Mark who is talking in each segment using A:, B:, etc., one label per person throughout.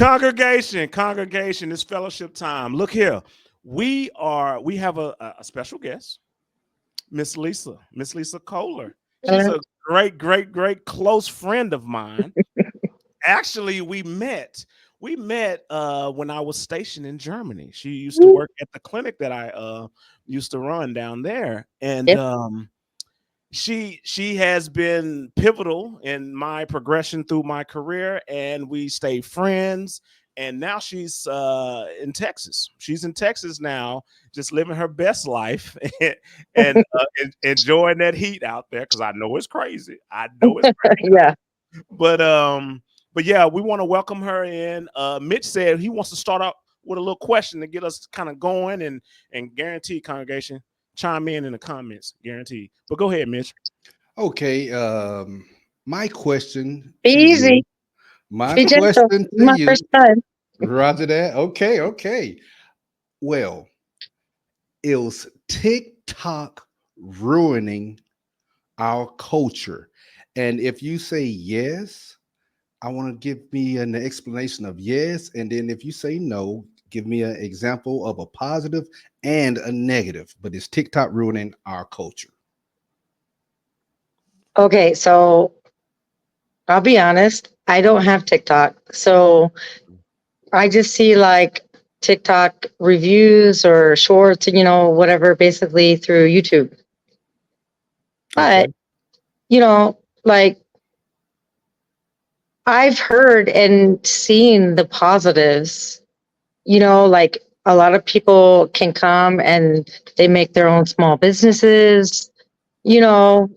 A: Congregation, it's fellowship time. Look here. We have a special guest, Miss Lisa Kohler. She's a great close friend of mine. Actually, we met when I was stationed in Germany. She used to work at the clinic that I used to run down there. And
B: Yep.
A: she has been pivotal in my progression through my career, and we stay friends. And now she's in Texas. She's in Texas now, just living her best life and enjoying that heat out there, because I know it's crazy. I know it's crazy.
B: Yeah.
A: But yeah, we want to welcome her in. Mitch said he wants to start out with a little question to get us kind of going, and guarantee, congregation, chime in the comments, guaranteed. But go ahead, Mitch.
C: Okay. My question
B: Be
C: to you.
B: easy.
C: My
B: Be gentle.
C: question to
B: My
C: you.
B: first time.
C: Roger that. Okay. Okay. Well, is TikTok ruining our culture? And if you say yes, I want to give me an explanation of yes. And then if you say no, give me an example of a positive and a negative. But is TikTok ruining our culture?
B: Okay, so I'll be honest. I don't have TikTok, so I just see like TikTok reviews or shorts, whatever, basically through YouTube. But
C: Okay.
B: like I've heard and seen the positives. Like a lot of people can come and they make their own small businesses,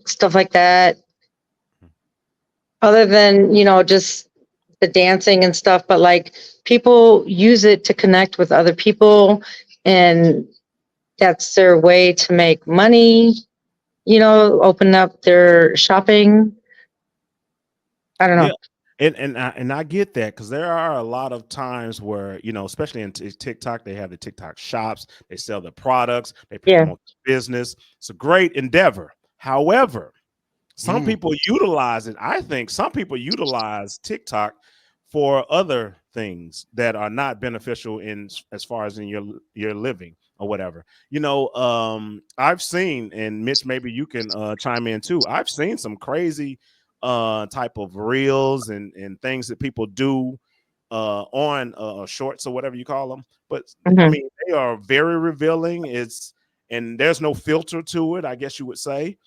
B: stuff like that. Other than, just the dancing and stuff, but like people use it to connect with other people, and that's their way to make money, open up their shopping. I don't
A: Yeah.
B: know.
A: And I get that, because there are a lot of times where, especially in TikTok, they have the TikTok shops, they sell the products, they
B: Yeah.
A: promote business. It's a great endeavor. However, some
C: Mm,
A: people utilize it. I think some people utilize TikTok for other things that are not beneficial in, as far as in your living or whatever. I've seen, and Mitch, maybe you can chime in too. I've seen some crazy type of reels and things that people do on shorts or whatever you call them. But I
B: Hmm.
A: mean, they are very revealing. And there's no filter to it, I guess you would say.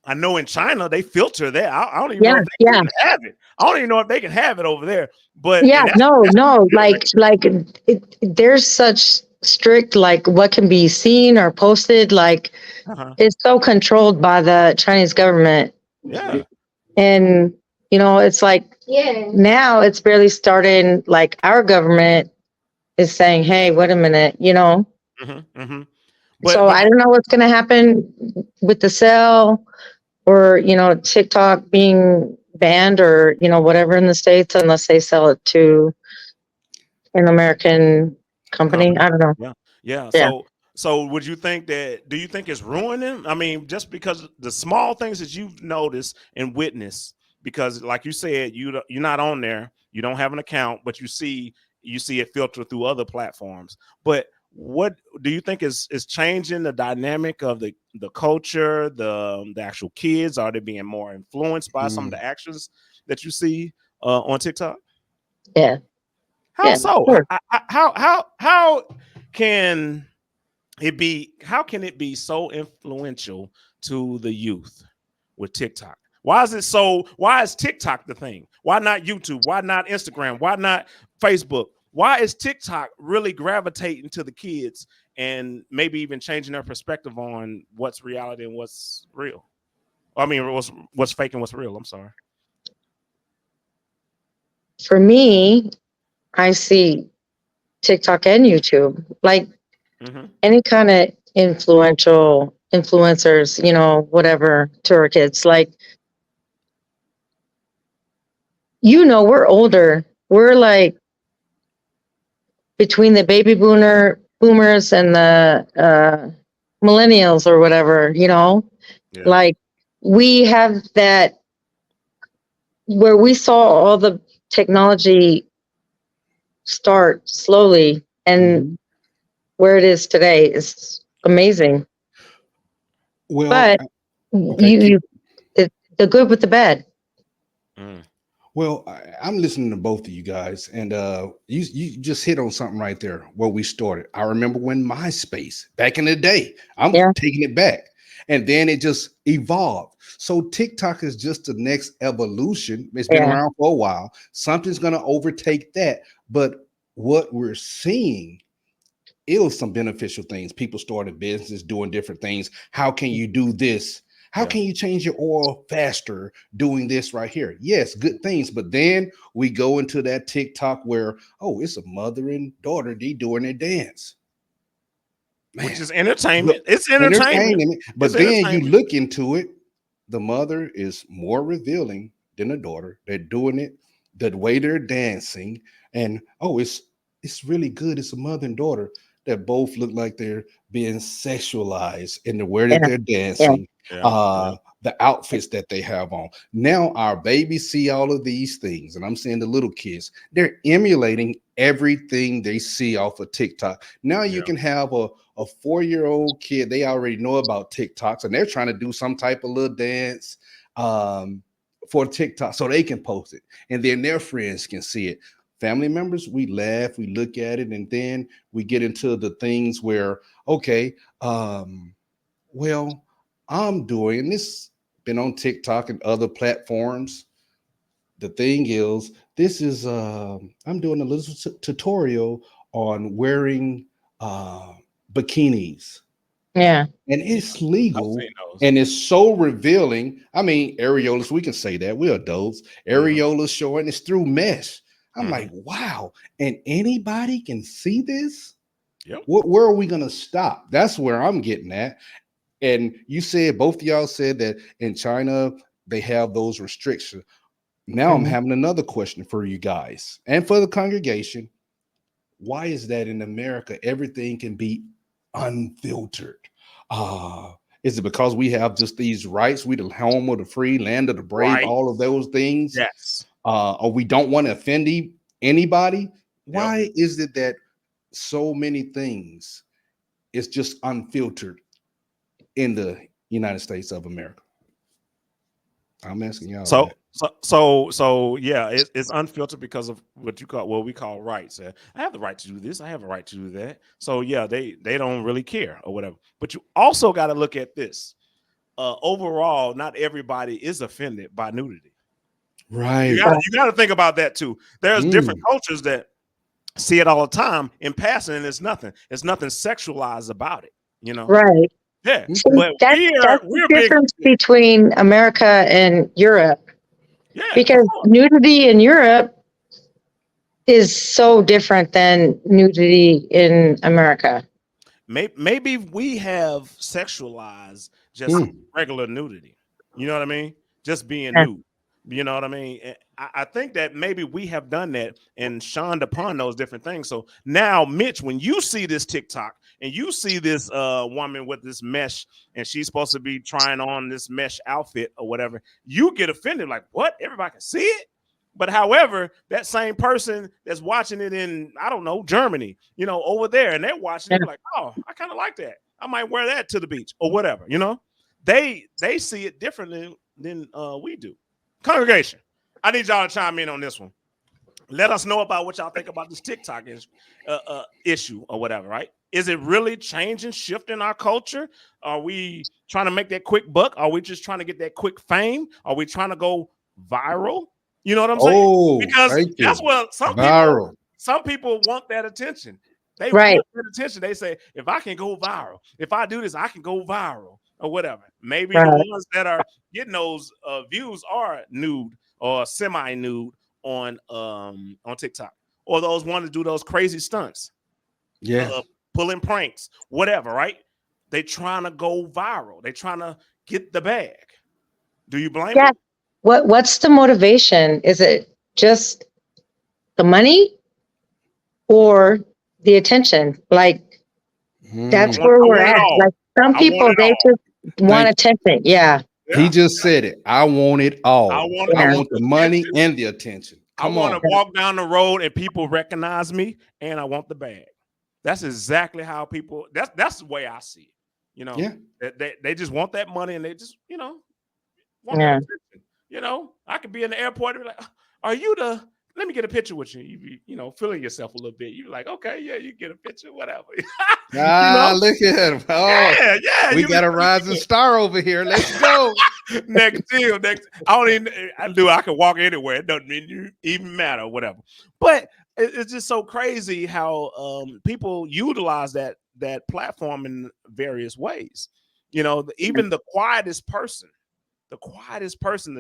A: I know in China they filter that. I don't even know
B: Yeah.
A: if they can
B: Yeah.
A: even have it. I don't even know if they can have it over there. But
B: Yeah.
A: and
B: No,
A: that's
B: no.
A: legitimate.
B: There's such strict, like what can be seen or posted. Like
A: Uh-huh.
B: it's so controlled by the Chinese government.
A: Yeah.
B: And, it's like now it's barely starting. Like our government is saying, hey, wait a minute.
A: Hmm. But
B: So
A: but
B: I don't know what's going to happen with the sale or, TikTok being banned or, whatever in the States, unless they sell it to an American company.
A: company.
B: I don't know.
A: Yeah. Yeah.
B: Yeah.
A: So would you think that, do you think it's ruining? I mean, just because the small things that you've noticed and witnessed, because like you said, you're not on there, you don't have an account, but you see it filtered through other platforms. But what do you think is changing the dynamic of the culture, the actual kids? Are they being more influenced by some of
C: mm.
A: the actions that you see on TikTok?
B: Yeah.
A: How
B: Yeah.
A: so?
B: Sure.
A: How can it be so influential to the youth with TikTok? Why is TikTok the thing? Why not YouTube? Why not Instagram? Why not Facebook? Why is TikTok really gravitating to the kids, and maybe even changing their perspective on what's reality and what's real? I mean, what's fake and what's real? I'm sorry.
B: For me, I see TikTok and YouTube, like
A: Hmm.
B: any kind of influencers, whatever to our kids. Like, we're older. We're like between the baby boomers and the millennials or whatever,
A: Yeah.
B: like we have that where we saw all the technology start slowly, and
C: Mhm.
B: where it is today is amazing.
C: Well,
B: But
C: okay,
B: you,
C: keep.
B: you the good with the bad.
A: Mm,
C: Well, I'm listening to both of you guys, and you just hit on something right there where we started. I remember when MySpace back in the day. I'm
B: Yeah,
C: taking it back, and then it just evolved. So TikTok is just the next evolution. It's been
B: yeah,
C: around for a while. Something's going to overtake that, but what we're seeing it was some beneficial things. People started business doing different things. How can you do this? How
A: yeah.
C: can you change your oil faster doing this right here? Yes, good things. But then we go into that TikTok where, oh, it's a mother and daughter, they doing their dance.
A: Which
C: Man,
A: is
C: look,
A: entertainment. It's entertainment.
C: entertaining.
A: It's
C: But then you
A: entertainment.
C: look into it, the mother is more revealing than the daughter. They're doing it the way they're dancing, and oh, it's really good. It's a mother and daughter that both look like they're being sexualized in the way that
B: yeah,
C: they're
B: yeah,
C: dancing,
A: Yeah, yeah,
C: the outfits that they have on. Now our babies see all of these things, and I'm saying the little kids, they're emulating everything they see off of TikTok. Now you
A: yeah.
C: can have a 4-year-old kid, they already know about TikToks and they're trying to do some type of little dance for TikTok so they can post it and then their friends can see it. Family members, we laugh, we look at it, and then we get into the things where, okay, well, I'm doing this, been on TikTok and other platforms. The thing is, this is I'm doing a little tutorial on wearing uh, bikinis,
B: yeah,
C: and
A: Yeah.
C: it's
A: I've
C: legal
A: seen those.
C: and it's so revealing. I mean, areolas, we can say that we're adults.
A: Hmm.
C: Areolas showing it's through mesh. I'm
A: Hmm.
C: like, wow, and anybody can see this.
A: Yep.
C: Where are we gonna stop? That's where I'm getting at. And you said both of y'all said that in China they have those restrictions. Now I'm
B: mhm,
C: having another question for you guys and for the congregation. Why is that in America everything can be unfiltered? Uh, is it because we have just these rights? We the home of the free, land of the brave,
A: Right.
C: all of those things,
A: Yes.
C: or we don't want to offend anybody?
A: Yep.
C: Why is it that so many things is just unfiltered in the United States of America? I'm asking y'all
A: So,
C: that.
A: yeah, it's unfiltered because of what we call rights. I have the right to do this. I have a right to do that. So yeah, they don't really care or whatever. But you also got to look at this. Overall, not everybody is offended by nudity. You
C: Right.
A: got
B: right,
A: you got to think about that too. There's different
C: Mm.
A: cultures that see it all the time in passing, and it's nothing. It's nothing sexualized about it. You know.
B: right.
A: Yeah,
B: See,
C: Okay.
A: but
B: that's the
A: we're big.
B: difference between America and Europe,
A: Yeah, of
B: because
A: course.
B: nudity in Europe is so different than nudity in America.
A: Maybe we have sexualized just
C: Mm.
A: regular nudity. You know what I mean? Just being
B: Yeah,
A: nude. You know what I mean? I think that maybe we have done that and shunned upon those different things. So now, Mitch, when you see this TikTok and you see this woman with this mesh and she's supposed to be trying on this mesh outfit or whatever, you get offended like, what? Everybody can see it? But however, that same person that's watching it in, I don't know, Germany, over there, and they're watching
B: yeah,
A: it like, oh, I kind of like that. I might wear that to the beach or whatever. They see it differently than we do. Congregation, I need y'all to chime in on this one. Let us know about what y'all think about this TikTok issue or whatever, right? Is it really changing, shifting our culture? Are we trying to make that quick buck? Are we just trying to get that quick fame? Are we trying to go viral? You know what I'm saying?
C: Oh,
A: Because
C: thank
A: that's
C: you.
A: what
C: Viral.
A: some people want that attention. They
B: right,
A: want that attention. They say, if I can go viral, if I do this, I can go viral or whatever. Maybe the
B: right.
A: ones that are getting those views are nude or semi-nude on TikTok, or those want to do those crazy stunts,
C: Yeah.
A: uh, pulling pranks, whatever. Right? They trying to go viral. They trying to get the bag. Do you blame
B: Yeah.
A: them?
B: What's the motivation? Is it just the money or the attention? Like, that's
C: Mm.
B: where
A: I
B: we're
A: want it
B: at.
A: all.
B: Like, some
A: I want
B: people,
A: it
B: they
A: all.
B: just want
C: Thank
B: attention. Yeah,
C: He
A: Yeah,
C: just said it. I want it
A: I
C: all.
A: want
C: I
B: yeah,
C: want the
A: the
C: money
A: attention.
C: and the attention.
A: I
C: Come
A: want to
C: on.
A: walk down the road and people recognize me, and I want the bag. That's exactly how people. That's the way I see it. You know,
C: Yeah.
A: they just want that money, and they just want that
B: Yeah.
A: attention. I could be in the airport and be like, "Are you the? Let me get a picture with you." You be, feeling yourself a little bit. You're like, "Okay, yeah, you get a picture, whatever." you
C: Ah,
A: know,
C: look at him. Oh,
A: yeah,
C: we
A: you be
C: got a
A: feeling
C: rising
A: good.
C: star over here. Let's go.
A: Next deal, next. I don't even. I do. I can walk anywhere. It doesn't even matter, whatever. But it's just so crazy how people utilize that platform in various ways. Even the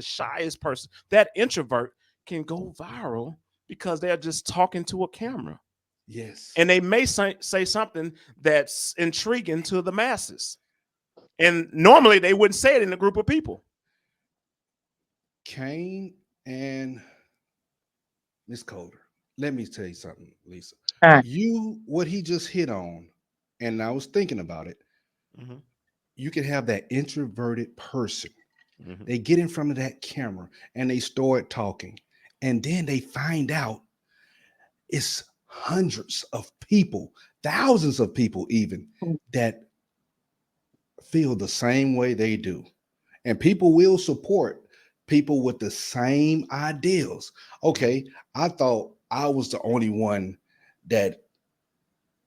A: shyest person, that introvert can go viral because they're just talking to a camera,
C: Yes.
A: and they may say something that's intriguing to the masses. And normally they wouldn't say it in a group of people.
C: Kane and Miss Kohler. Let me tell you something, Lisa.
B: Uh,
C: What he just hit on, and I was thinking about it.
A: Mhm,
C: You can have that introverted person.
A: mhm,
C: They get in front of that camera and they start talking. And then they find out it's hundreds of people, thousands of people, even that feel the same way they do. And people will support people with the same ideals.
A: mhm,
C: Okay, I thought I was the only one that.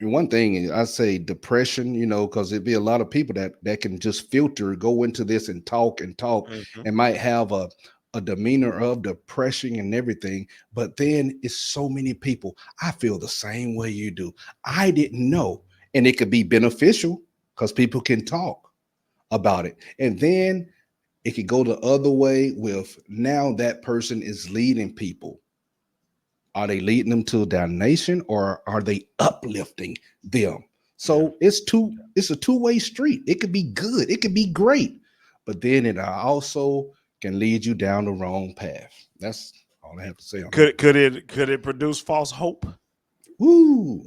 C: And one thing I say depression, because it'd be a lot of people that can just filter, go into this and talk,
A: mhm.
C: and might have a demeanor of depression and everything. But then it's so many people. I feel the same way you do. I didn't know, and it could be beneficial because people can talk about it, and then it could go the other way with now that person is leading people. Are they leading them to damnation or are they uplifting them?
A: Yeah.
C: So it's a two-way street. It could be good, it could be great, but then it also can lead you down the wrong path. That's all I have to say on that.
A: Could it produce false hope?
C: Woo!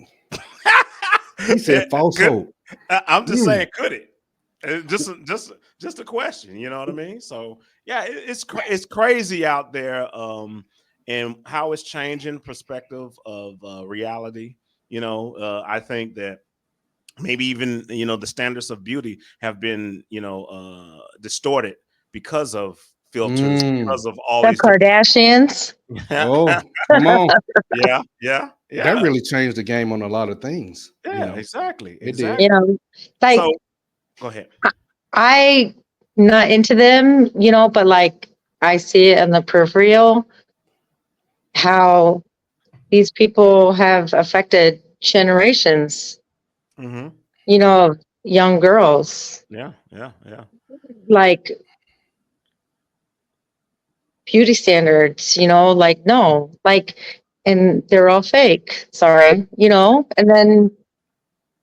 C: He
A: Eh,
C: said false
A: could
C: hope.
A: I'm just
C: Mm.
A: saying, could it? Just a question. You know what I mean? So yeah, it's crazy out there, and how it's changing perspective of reality. I think that maybe even the standards of beauty have been distorted because of filters,
C: Mm.
A: because of all
B: the
A: these
B: Kardashians.
A: different.
C: Oh, come on.
A: Yeah, yeah,
C: That
A: yeah,
C: really changed the game on a lot of things.
A: yeah, exactly,
C: It did.
B: You
A: exactly.
B: know, like
A: So go ahead.
B: I not into them, but like I see it in the peripheral how these people have affected generations,
A: Hmm.
B: of young girls.
A: Yeah, yeah, yeah.
B: Like beauty standards, like no, like, and they're all fake. Sorry, and then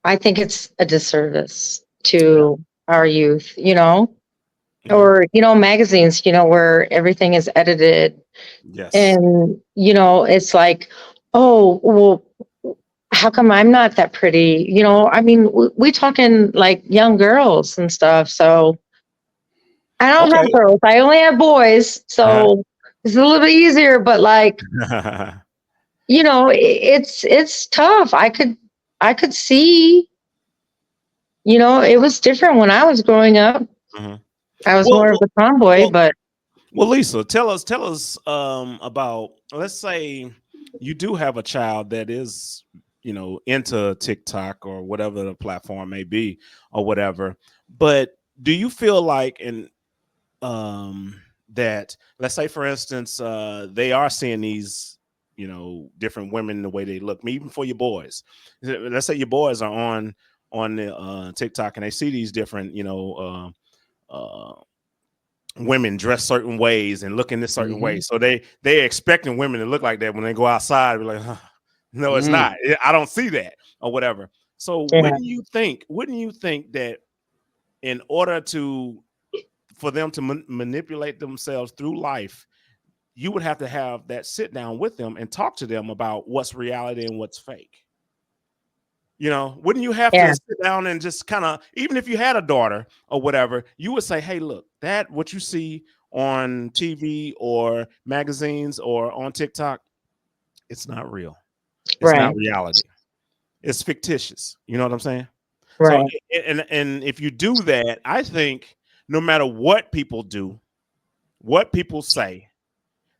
B: I think it's a disservice
A: Yeah.
B: to our youth,
A: Hmm.
B: or magazines, where everything is edited,
A: Yes.
B: and it's like, oh well, how come I'm not that pretty? I mean, we talking like young girls and stuff. So I don't
A: Okay.
B: have girls. I only have boys.
A: Uh-huh.
B: So it's a little bit easier, but like, it's tough. I could see, it was different when I was growing up.
A: Mhm.
B: I was
A: Well,
B: more of
A: well,
B: a tomboy,
A: well,
B: but
A: Lisa, tell us about, let's say you do have a child that is into TikTok or whatever the platform may be or whatever, but do you feel like that, let's say for instance, they are seeing these different women, the way they look, even for your boys, let's say your boys are on the TikTok and they see these different women dress certain ways and look in this certain way,
C: Mm-hmm.
A: so they expecting women to look like that when they go outside. Be like, huh, no, it's not.
C: Mm.
A: I don't see that or whatever. So
B: yeah,
A: wouldn't you think that in order for them to manipulate themselves through life, you would have to have that sit down with them and talk to them about what's reality and what's fake? Wouldn't you have
B: yeah,
A: to sit down and just kind of, even if you had a daughter or whatever, you would say, hey, look, that what you see on TV or magazines or on TikTok, it's not real. It's not
B: Right.
A: reality. It's fictitious. You know what I'm saying? So,
B: Right.
A: and if you do that, I think no matter what people do, what people say,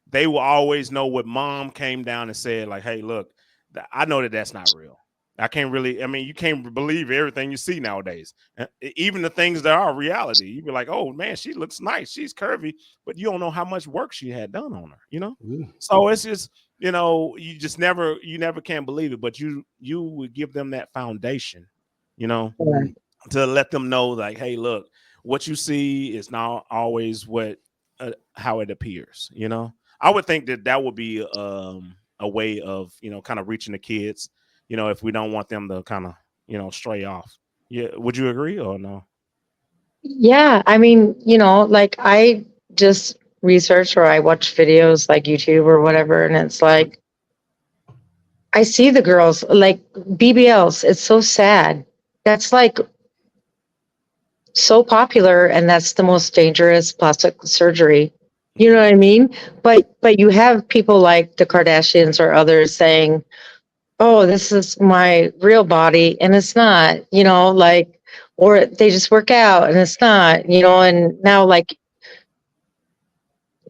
A: they will always know what mom came down and said, like, hey, look, I know that that's not real. I can't really, I mean, you can't believe everything you see nowadays. Even the things that are reality. You be like, oh man, she looks nice. She's curvy, but you don't know how much work she had done on her, you know?
C: Ooh.
A: So it's just, you just never, you never can believe it, but you would give them that foundation, you know,
B: Yeah.
C: Mm.
A: to let them know, like, hey, look, what you see is not always what how it appears. I would think that that would be a way of kind of reaching the kids. If we don't want them to kind of stray off. Yeah, would you agree or no?
B: Yeah. I mean, like I just research or I watch videos like YouTube or whatever, and it's like I see the girls like BBLs. It's so sad. That's like so popular, and that's the most dangerous plastic surgery. You know what I mean? But you have people like the Kardashians or others saying, "Oh, this is my real body," and it's not. Like, or they just work out and it's not. And now like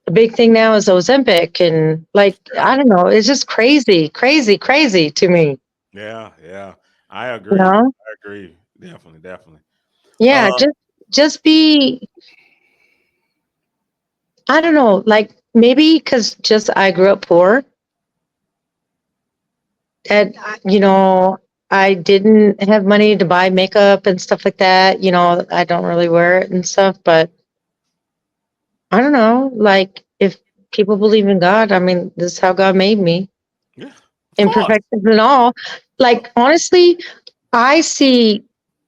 B: the big thing now is Ozempic, and like
A: Yeah,
B: I don't know, it's just crazy, crazy, crazy to me.
A: yeah, yeah. I
B: You
A: agree.
B: know?
A: I agree. Definitely, definitely.
B: Yeah,
A: Uh,
B: just be. I don't know, like maybe because just I grew up poor, and I didn't have money to buy makeup and stuff like that. I don't really wear it and stuff, but I don't know, like if people believe in God, I mean, this is how God made me,
A: yeah, of course.
B: imperfections and all. Like honestly, I see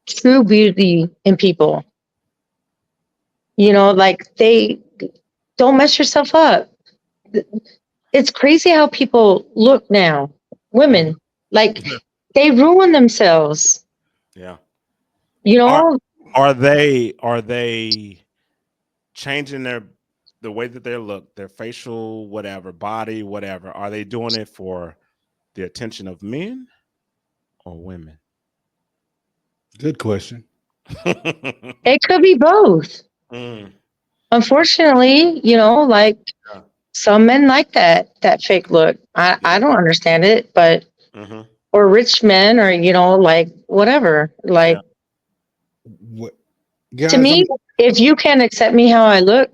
B: true beauty in people. Like they don't mess yourself up. It's crazy how people look now.
A: Mhm.
B: Women, like they ruin themselves.
A: Yeah.
B: You
A: Are
B: know,
A: are they changing the way that they look, their facial whatever, body whatever? Are they doing it for the attention of men or women?
C: Good question.
B: it could be both.
A: Mm,
B: Unfortunately, like
A: yeah,
B: some men like that fake look. I
A: yeah,
B: don't understand it, but
A: hmm,
B: or rich men or like whatever.
A: yeah,
B: Like
C: What
B: to
C: guys?
B: me, if you can't accept me how I look,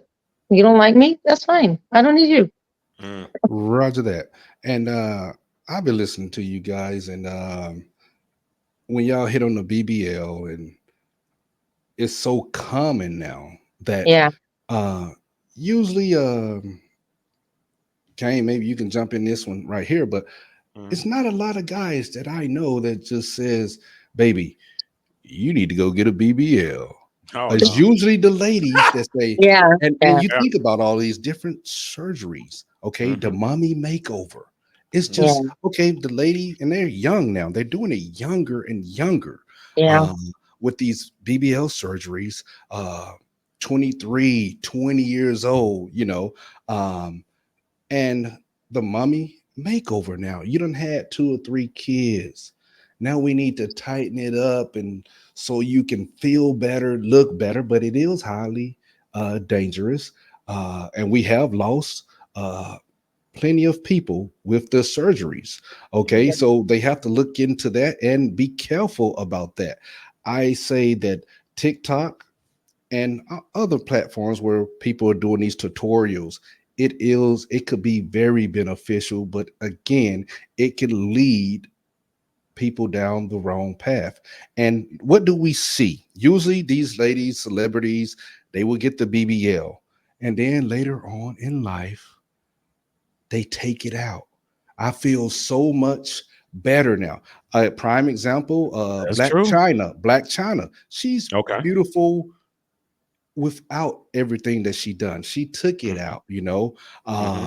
B: you don't like me, that's fine. I don't need you.
A: mm,
C: Roger that. And I've been listening to you guys, and when y'all hit on the BBL, and it's so common now that
B: Yeah.
C: uh, usually, Kane, maybe you can jump in this one right here, but
A: mm.
C: it's not a lot of guys that I know that just says, "Baby, you need to go get a BBL."
A: Oh
C: It's
A: no,
C: usually the ladies that say,
B: Yeah.
C: and
B: Yeah.
C: you
A: yeah,
C: think about all these different surgeries, okay? The
A: hmm,
C: mommy makeover. It's
A: hmm,
B: Yeah.
C: just okay. The lady, and they're young now. They're doing it younger and younger,
B: Yeah.
C: um, with these BBL surgeries. 23, 20 years old, um, and the mommy makeover now. You done had two or three kids. Now we need to tighten it up and so you can feel better, look better, but it is highly dangerous. And we have lost uh, plenty of people with the surgeries. Okay,
A: hmm,
C: so they have to look into that and be careful about that. I say that TikTok and other platforms where people are doing these tutorials, it could be very beneficial, but again, it can lead people down the wrong path. And what do we see? Usually these ladies, celebrities, they will get the BBL, and then later on in life they take it out. I feel so much better now. A prime example,
A: that's true.
C: Black China, she's
A: Okay.
C: beautiful without everything that she done. She took it
A: Hmm,
C: out,
A: hmm,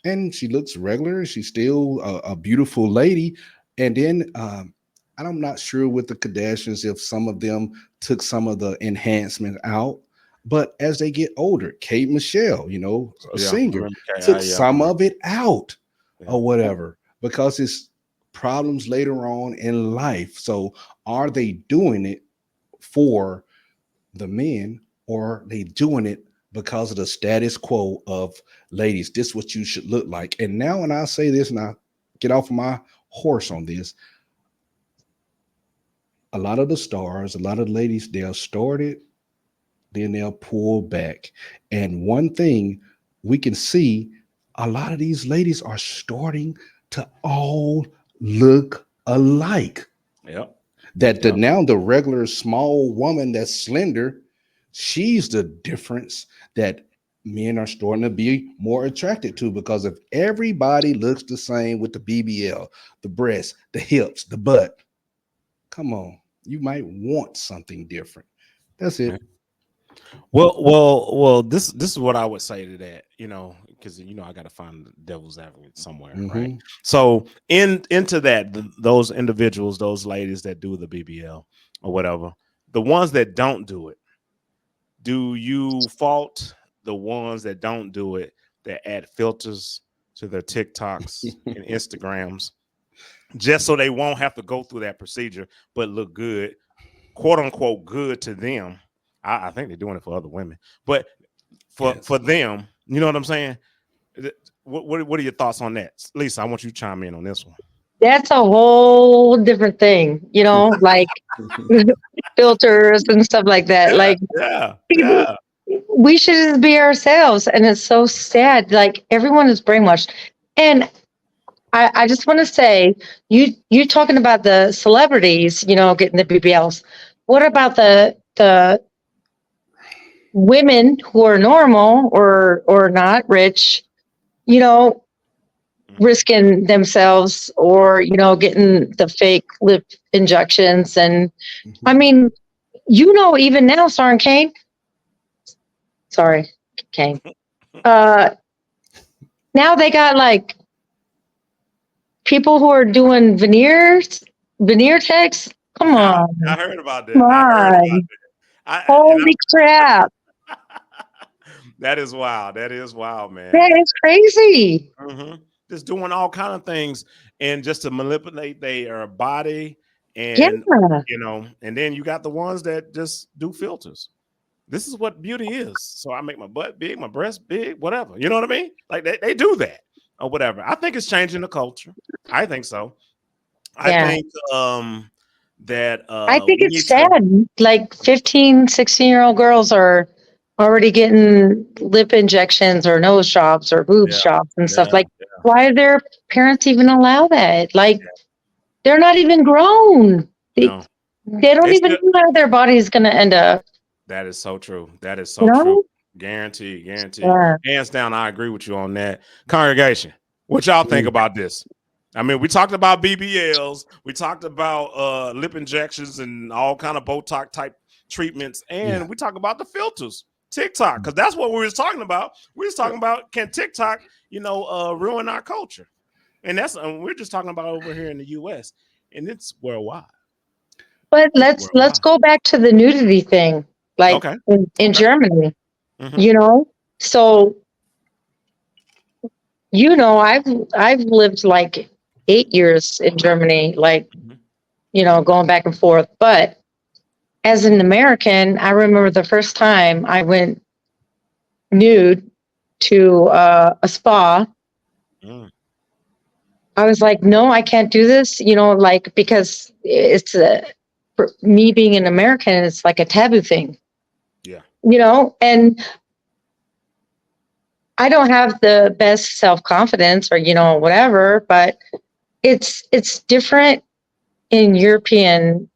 C: and she looks regular. She's still a beautiful lady. And then I'm not sure with the Kardashians if some of them took some of the enhancement out. But as they get older, Kate Michelle, a
A: yeah, I
C: singer,
A: remember.
C: took
A: Yeah,
C: some of it out
A: yeah,
C: or whatever. because it's problems later on in life. So are they doing it for the men, or are they doing it because of the status quo of ladies? This is what you should look like. And now when I say this and I get off my horse on this, a lot of the stars, a lot of the ladies, they'll start it, then they'll pull back. And one thing we can see, a lot of these ladies are starting to all look alike.
A: Yep.
C: That the
A: Yep.
C: now the regular small woman that's slender, she's the difference that men are starting to be more attracted to, because if everybody looks the same with the BBL, the breast, the hips, the butt, come on, you might want something different. That's
A: Yeah.
C: it.
A: Well. This is what I would say to that. Because I got to find the devil's advocate somewhere, right?
C: Hmm.
A: So into that, those individuals, those ladies that do the BBL or whatever, the ones that don't do it, do you fault the ones that don't do it that add filters to their TikToks and Instagrams just so they won't have to go through that procedure but look good, quote unquote good to them? I think they're doing it for other women, but for
C: Yes.
A: them, you know what I'm saying? What are your thoughts on that, Lisa? I want you to chime in on this one.
B: That's a whole different thing, like filters and stuff like that.
A: Yeah,
B: Like
A: yeah,
B: people,
A: yeah.
B: we should just be ourselves. And it's so sad. Like everyone is brainwashed. And I just want to say, you talking about the celebrities, getting the BBLs. What about the women who are normal or not rich, you know,
A: Mhm.
B: risking themselves or, getting the fake lip injections. And I
C: Mhm.
B: mean, even now, sorry, Kane. Uh, Now they got like people who are doing veneer techs. Come
A: I,
B: on,
A: I heard about
B: come
A: that. I heard about
B: on.
A: that.
B: Holy crap.
A: That is wild. That is wild, man.
B: That is crazy.
A: Mhm. Just doing all kind of things and just to manipulate their body,
B: Yeah.
A: and then you got the ones that just do filters. This is what beauty is. So I make my butt big, my breast big, whatever. You know what I mean? Like they do that or whatever. I think it's changing the culture. I think so. I
B: Yeah.
A: think that
B: I think
A: we
B: it's
A: need to.
B: sad. Like 15, 16-year-old girls are already getting lip injections or nose jobs or boob
A: Yeah,
B: jobs and stuff.
A: yeah,
B: Like, why do their parents even allow that? Like, they're not even grown. They,
A: no.
B: they don't
A: They
B: even
A: still.
B: know how their body is going to end up,
A: That is so true. That is
B: you
A: so true.
B: know?
A: Guaranteed, guaranteed.
B: Yeah.
A: Hands down, I agree with you on that. Congregation, what y'all think
C: Mm.
A: about this? I mean, we talked about BBLs, we talked about lip injections and all kind of Botox type treatments,
C: Yeah.
A: and we talk about the filters, TikTok, because that's what we was talking about. We was talking about can TikTok, ruin our culture, and we're just talking about over here in the U.S. and it's worldwide.
B: But
A: It's
B: let's
A: worldwide.
B: go back to the nudity thing, like
A: Okay.
B: in
A: Okay.
B: Germany,
A: Hmm.
B: you know? So, I've lived like 8 years in Germany, like, going back and forth. But as an American, I remember the first time I went nude to a spa.
A: Mm.
B: I was like, no, I can't do this, like, because for me being an American, it's like a taboo thing,
A: Yeah.
B: and I don't have the best self confidence or, whatever, but it's different in European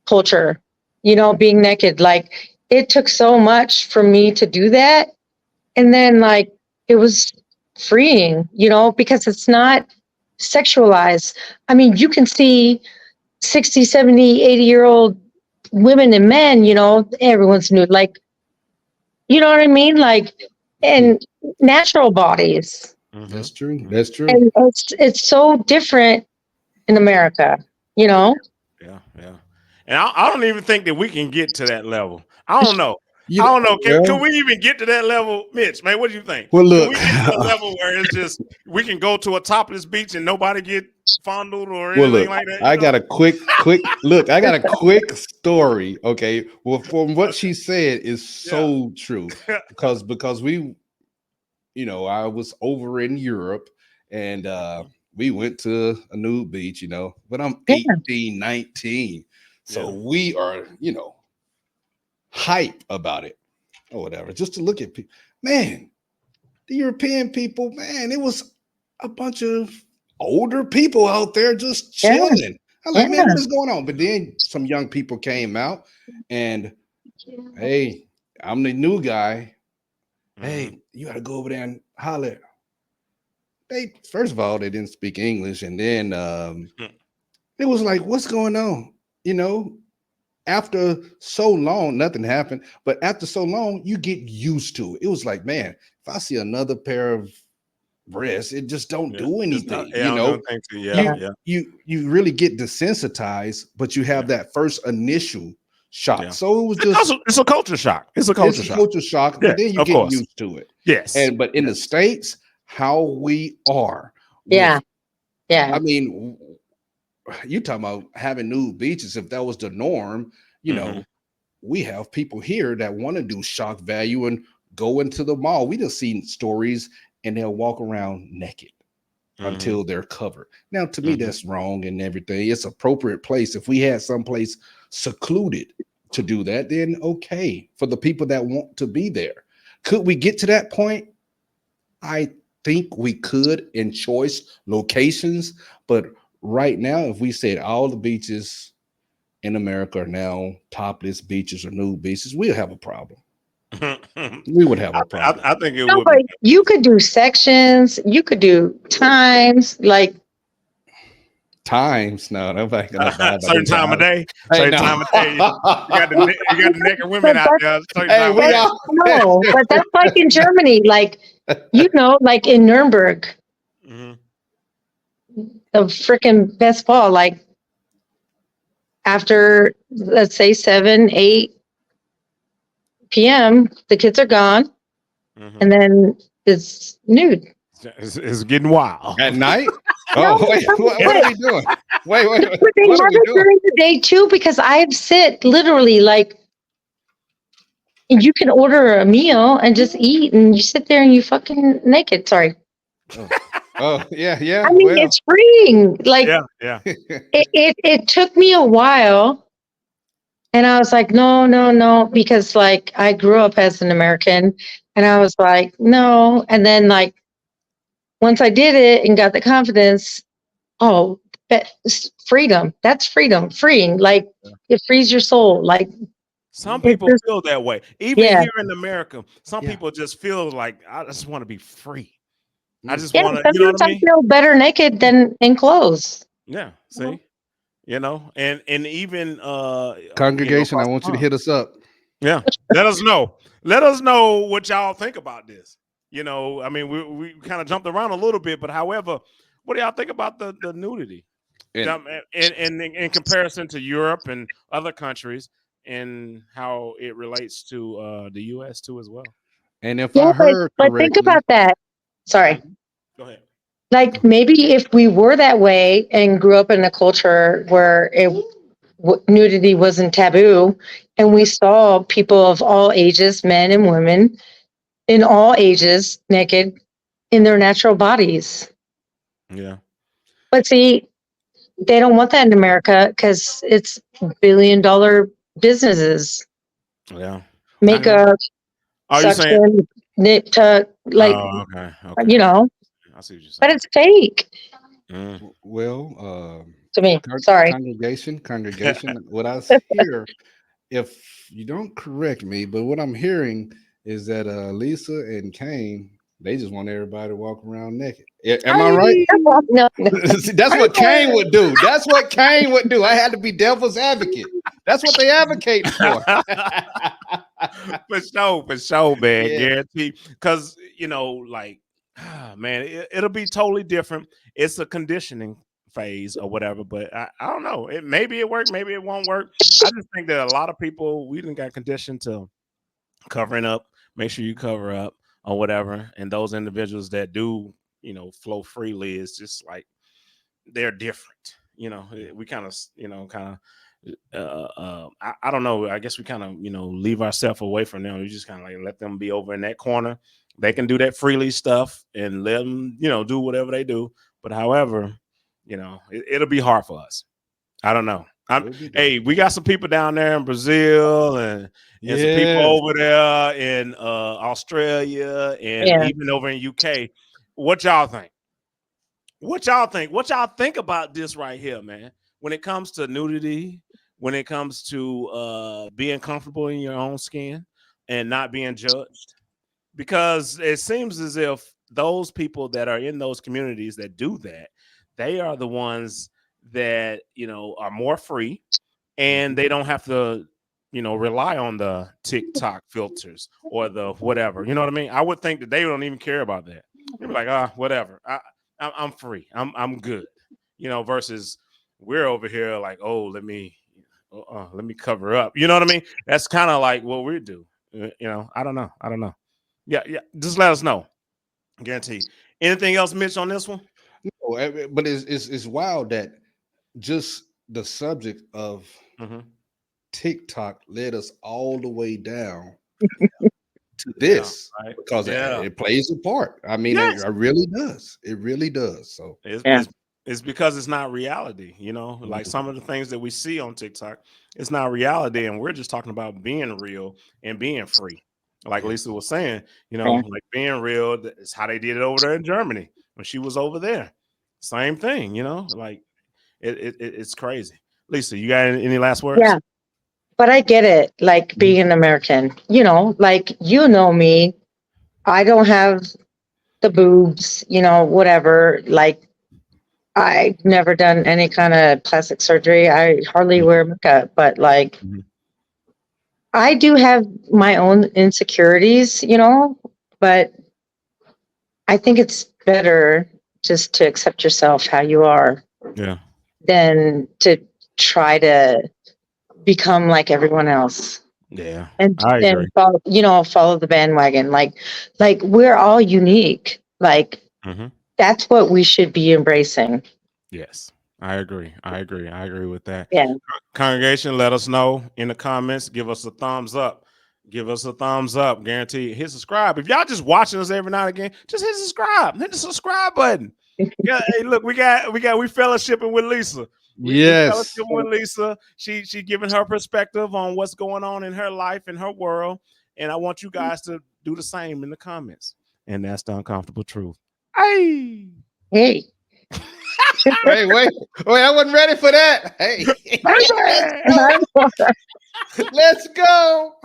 B: culture, being naked. Like it took so much for me to do that. And then like it was freeing, because it's not sexualized. I mean, you can see 60, 70, 80-year-old women and men, everyone's nude. Like, you know what I mean? Like,
C: Hmm.
B: and natural bodies.
A: Hmm.
C: That's true.
A: Hmm.
C: That's true.
B: And it's so different in America,
A: Yeah, yeah. And I don't even think that we can get to that level. I don't know.
C: You
A: I
C: know,
A: don't know. Can
C: well,
A: we even get to that level, Mitch? Man, what do you think?
C: well,
A: Can
C: look.
A: we get to a level where it's just we can go to a topless beach and nobody get fondled or
C: Well,
A: anything
C: look,
A: like that? You
C: I
A: know?
C: got a quick look. I got a quick story. Okay, well, from what she said is
A: Yeah.
C: so true because we, I was over in Europe and we went to a nude beach. But I'm
B: Yeah,
C: 18, 19, so
A: Yeah.
C: we are hype about it or whatever. Just to look at people, man, the European people, man, it was a bunch of older people out there just
B: yeah,
C: chilling. I'm
B: yeah.
C: like, man, what is going on? But then some young people came out and, hey, I'm the new guy.
A: Mhm.
C: Hey, you got to go over there and holler. They first of all, they didn't speak English, and then it was like, what's going on? You know, after so long, nothing happened. But after so long, you get used to it. It was like, man, if I see another pair of breasts, it just don't
A: Yeah.
C: do
A: It's not.
C: anything.
A: Yeah. I don't think so. Yeah.
C: You
B: Yeah.
A: Yeah.
C: you really get desensitized, but you
A: Yeah.
C: have that first initial shock.
A: Yeah.
C: So it was
A: It's
C: just
A: also it's a culture shock. It's a
C: it's
A: culture
C: a
A: shock.
C: culture shock, but
A: Yeah.
C: then you
A: Of
C: get
A: course.
C: used to it.
A: Yes.
C: And but in the
A: Yes.
C: States, how we are
B: Yeah.
C: with,
B: Yeah.
C: I mean, you talking about having nude beaches, if that was the norm, you
A: Hmm.
C: know, we have people here that want to do shock value and go into the mall. We just seen stories and they'll walk around naked
A: Hmm.
C: until they're covered. Now, to me,
A: Hmm.
C: that's wrong and everything. It's appropriate place. If we had someplace secluded to do that, then okay, for the people that want to be there. Could we get to that point? I think we could in choice locations, but right now, if we said all the beaches in America are now topless beaches or nude beaches, we'll have a problem. We would have a problem.
A: I think it
B: No,
A: would
B: but
A: be
B: you could do sections, you could do times, like
C: Times, no, nobody gonna buy by
A: certain
C: them
A: time of
C: times.
A: day.
C: Hey,
A: Certain
C: no.
A: time of day. You got the naked women
B: but
A: out
B: that's
A: there. Certain
C: Hey,
A: time of
C: we
B: that's
A: day.
C: got.
B: no, but that's like in Germany, like like in Nuremberg,
A: Hmm.
B: the freaking best ball, like after let's say 7, 8 p.m., the kids are gone,
A: Hmm.
B: and then it's nude.
A: It's getting wild.
C: At night?
B: No,
C: Oh, wait, what are
B: but,
C: we doing? Wait.
B: but they
C: What are
B: have
C: we
B: it
C: doing?
B: during the day too, because I sit literally like you can order a meal and just eat, and you sit there and you fucking naked. Sorry.
C: Oh, oh yeah,
B: I
C: yeah.
B: mean,
C: Well,
B: it's freeing. Like
A: Yeah, yeah.
B: it took me a while, and I was like, no, no, no, because like I grew up as an American, and I was like, no, and then like once I did it and got the confidence, oh, freedom. That's freedom, freeing. Like it frees your soul. Like
A: Some
B: it
A: people
B: just,
A: feel that way. Even
B: yeah,
A: here in America, some
C: yeah.
A: people just feel like I just want to be free. I
C: Mm.
A: just
B: yeah.
A: want to, you know what
B: Sometimes
A: I
B: I
A: mean?
B: feel better naked than in clothes.
A: Yeah. See, and even
C: Congregation, I
A: across the
C: want you to
A: pond.
C: hit us up.
A: Yeah. Let us know. Let us know what y'all think about this. I mean, we kind of jumped around a little bit, but however, what do y'all think about the nudity?
C: And
A: In comparison to Europe and other countries, and how it relates to the U.S. too as well.
C: and if
B: Yeah,
C: I heard
B: but think
C: correctly,
B: about that. Sorry.
A: Mhm. Go ahead.
B: Like maybe if we were that way and grew up in a culture where nudity wasn't taboo, and we saw people of all ages, men and women, in all ages, naked in their natural bodies.
A: Yeah.
B: But see, they don't want that in America because it's $1 billion businesses,
A: Yeah. I,
C: well,
B: makeup,
A: are you saying?
B: suction, knit tuck, like,
A: Oh, okay. Okay.
B: you know,
A: I see what you're
B: but
A: saying.
B: it's fake
A: Mm.
C: well,
B: to me. Sorry.
C: congregation. What I hear, if you don't correct me, but what I'm hearing is that Lisa and Kane, they just want everybody to walk around naked. Am I
A: I
C: right?
A: mean,
B: No, no.
C: See, that's what Kane would do. That's what Kane would do. I had to be devil's advocate. That's what they advocate for.
A: for sure, man.
C: Yeah.
A: Guarantee. Because like, man, it'll be totally different. It's a conditioning phase or whatever. But I don't know. Maybe it worked. Maybe it won't work. I just think that a lot of people we didn't got conditioned to covering up. Make sure you cover up or whatever. And those individuals that do, flow freely is just like they're different. We kind of, I don't know. I guess we kind of, leave ourselves away from them. We just kind of like let them be over in that corner. They can do that freely stuff and let them, do whatever they do. But however, it'll be hard for us. I don't know. Hey, we got some people down there in Brazil and some people over there in Australia and
B: Yeah.
A: even over in UK. What y'all think? What y'all think? What y'all think about this right here, man? When it comes to nudity, when it comes to being comfortable in your own skin and not being judged, because it seems as if those people that are in those communities that do that, they are the ones that are more free, and they don't have to rely on the TikTok filters or the whatever. You know what I mean? I would think that they don't even care about that. They'd be like, whatever. I'm free. I'm good. Versus we're over here like, oh, let me cover up. You know what I mean? That's kind of like what we do. I don't know. Yeah. Just let us know. Guarantee. Anything else, Mitch, on this one?
C: No, but it's wild that just the subject of TikTok led us all the way down to this,
A: right.
C: because it plays a part. I mean,
A: Yes.
C: it really does. It really does. So
A: it's because it's not reality. Like some of the things that we see on TikTok, it's not reality, and we're just talking about being real and being free. Like Lisa was saying, like being real. That's how they did it over there in Germany when she was over there. Same thing, like it's crazy. Lisa, you got any last words?
B: Yeah. But I get it, like being an American, like, me, I don't have the boobs, whatever. Like, I've never done any kind of plastic surgery. I hardly wear makeup, but like, I do have my own insecurities, but I think it's better just to accept yourself how you are
A: Yeah.
B: than to try to become like everyone else.
A: Yeah.
B: And
A: I agree.
B: follow the bandwagon. Like we're all unique. Like that's what we should be embracing.
A: Yes, I agree. I agree with that.
B: Yeah.
A: Congregation, let us know in the comments. Give us a thumbs up. Give us a thumbs up. Guarantee. Hit subscribe. If y'all just watching us every now and again, just hit subscribe. Hit the subscribe button. Yeah. Hey, look, we fellowshipping with Lisa. We fellowshipping with Lisa. She giving her perspective on what's going on in her life and her world. And I want you guys to do the same in the comments. And that's the uncomfortable truth. Hey.
B: Hey.
C: wait, I wasn't ready for that. Hey, let's go.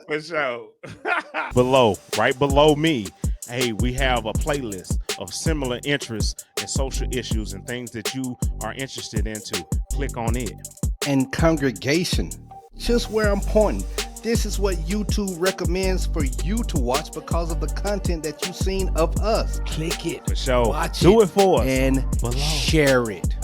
A: For sure. Right below me, hey, we have a playlist of similar interests and social issues and things that you are interested into. Click on it.
C: And congregation, just where I'm pointing, this is what YouTube recommends for you to watch because of the content that you've seen of us. Click it.
A: For sure.
C: Watch
A: Do
C: it
A: for us.
C: And share it.